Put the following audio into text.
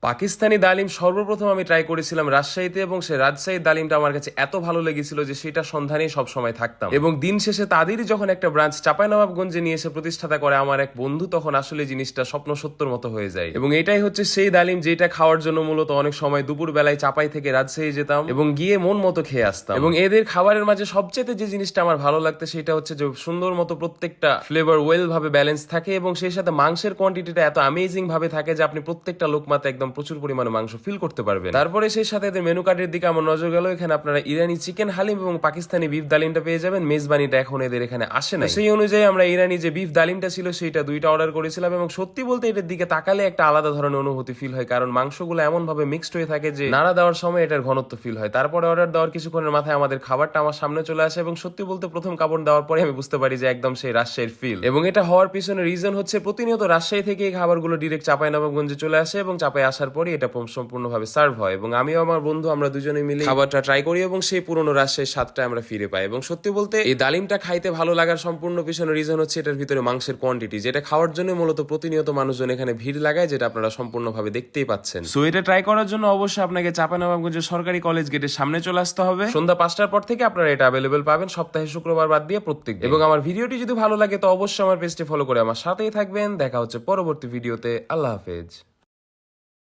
পাকিস্তানি ডালিম সর্বপ্রথম আমি ট্রাই করেছিলাম রাজশাহীতে, এবং সে রাজশাহীর ডালিমটা আমার কাছে এত ভালো লেগেছিল যে সেটা সন্ধানেই সবসময় থাকতাম। এবং দিন শেষে তাদেরই যখন একটা ব্রাঞ্চ চাঁপাইনবাবগঞ্জে নিয়ে এসে প্রতিষ্ঠাতা করে আমার এক বন্ধু, তখন আসলে জিনিসটা স্বপ্ন সত্যর মতো হয়ে যায়। এবং এটাই হচ্ছে সেই ডালিম যেটা খাওয়ার জন্য মূলত অনেক সময় দুপুর বেলায় চাপাই থেকে রাজশাহী যেতাম এবং গিয়ে মন মতো খেয়ে আসতাম। এবং এদের খাবারের মাঝে সবচেয়ে যে জিনিসটা আমার ভালো লাগতো সেটা হচ্ছে যে সুন্দর মতো প্রত্যেকটা ফ্লেভার ওয়েল ভাবে ব্যালেন্স থাকে, এবং সেই সাথে মাংসের কোয়ান্টিটিটা এত অ্যামেজিং ভাবে থাকে যে আপনি প্রত্যেকটা লোকমাতে একদম প্রচুর পরিমাণে মাংস ফিল করতে পারবেন। তারপরে সেই সাথে এদের মেনু কার্ডের দিকে আমার নজর গেল। এখানে আপনারা ইরানি চিকেন হালিম এবং পাকিস্তানি বিফ ডালিমটা পেয়ে যাবেন। মেজবানিটা এখন এদের এখানে আসে না, সেই অনুযায়ী আমরা ইরানি যে বিফ ডালিমটা ছিল সেইটা দুইটা অর্ডার করেছিলাম। এবং সত্যি বলতে এটার দিকে তাকালে একটা আলাদা ধরনের অনুভূতি ফিল হয়, কারণ মাংসগুলো এমন ভাবে মিক্সড হয়ে থাকে যে নাড়া দেওয়ার সময় এটার ঘনত্ব ফিল হয়। তারপরে অর্ডার দেওয়ার কিছুক্ষণের মাথায় আমাদের খাবারটা আমার সামনে চলে আসে, এবং সত্যি বলতে প্রথম কাপড় দেওয়ার পরে আমি বুঝতে পারি যে একদম সেই রাজশাহীর ফিল। এবং এটা হওয়ার পিছনে রিজন হচ্ছে প্রতিনিয়ত রাজশাহী থেকে এই খাবারগুলো ডিরেক্ট চাঁপাইনবাবগঞ্জে চলে আসে, এবং চাপাই আসার পরে এটা সম্পূর্ণভাবে সার্ভ হয়। এবং আমিও আমার বন্ধু আমরা দুজনে মিলে খাবারটা ট্রাই করি, এবং সেই পুরনো রাজশাহীর স্বাদটা আমরা ফিরে পাই। এবং সত্যি বলতে এই ডালিমটা খাইতে ভালো লাগার সম্পূর্ণ পিছনে রিজন হচ্ছে এটার ভিতরে মাংসের কোয়ান্টিটি, যেটা খাওয়ার জন্য মূলত প্রতিনিয়ত মানুষজন এখানে ভিড় লাগায়, যেটা আপনারা সম্পূর্ণভাবে দেখতেই পাচ্ছেন। সো এটা ট্রাই করার জন্য অবশ্যই আপনাকে চাঁপাইনবাবগঞ্জের সরকারি কলেজ গেটের সামনে চলে আসতে হবে। সন্ধ্যা 5টার পর থেকে আপনারা এটা অ্যাভেলেবেল পাবেন, সপ্তাহে শুক্রবার বাদ দিয়ে প্রত্যেক দিন। এবং আমার ভিডিওটি যদি ভালো লাগে তো অবশ্যই আমার পেজটি ফলো করে আমার সাথেই থাকবেন। দেখা হচ্ছে পরবর্তী ভিডিওতে। আল্লাহ হাফেজ।